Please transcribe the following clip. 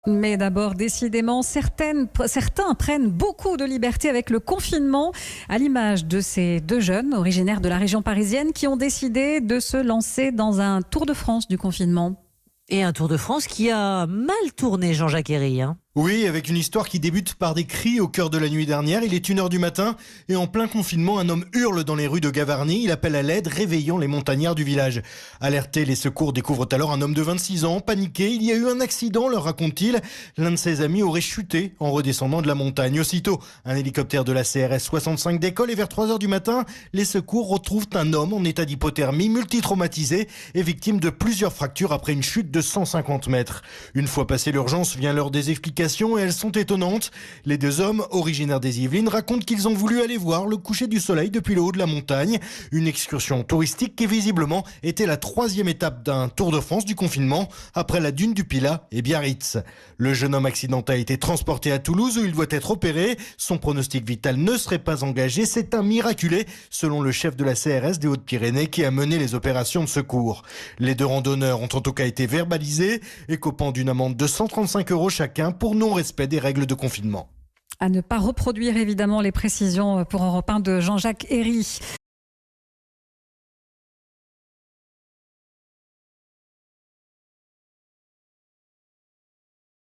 Mais d'abord, décidément, certains prennent beaucoup de liberté avec le confinement, à l'image de ces deux jeunes originaires de la région parisienne qui ont décidé de se lancer dans un tour de France du confinement. Et un Tour de France qui a mal tourné, Jean-Jacques Herry. Oui, avec une histoire qui débute par des cris au cœur de la nuit dernière. Il est 1h du matin et en plein confinement, un homme hurle dans les rues de Gavarnie. Il appelle à l'aide, réveillant les montagnards du village. Alertés, les secours découvrent alors un homme de 26 ans, paniqué. Il y a eu un accident, leur raconte-t-il. L'un de ses amis aurait chuté en redescendant de la montagne. Aussitôt, un hélicoptère de la CRS 65 décolle et vers 3h du matin, les secours retrouvent un homme en état d'hypothermie, multitraumatisé et victime de plusieurs fractures après une chute de 150 mètres. Une fois passée l'urgence, vient l'heure des explications et elles sont étonnantes. Les deux hommes, originaires des Yvelines, racontent qu'ils ont voulu aller voir le coucher du soleil depuis le haut de la montagne. Une excursion touristique qui visiblement était la 3e étape d'un Tour de France du confinement après la dune du Pilat et Biarritz. Le jeune homme accidenté a été transporté à Toulouse où il doit être opéré. Son pronostic vital ne serait pas engagé. C'est un miraculé, selon le chef de la CRS des Hautes-Pyrénées qui a mené les opérations de secours. Les deux randonneurs ont en tout cas été verbalisés, écopant d'une amende de 135 € chacun pour non-respect des règles de confinement. À ne pas reproduire évidemment les précisions pour Europe 1 de Jean-Jacques Herry.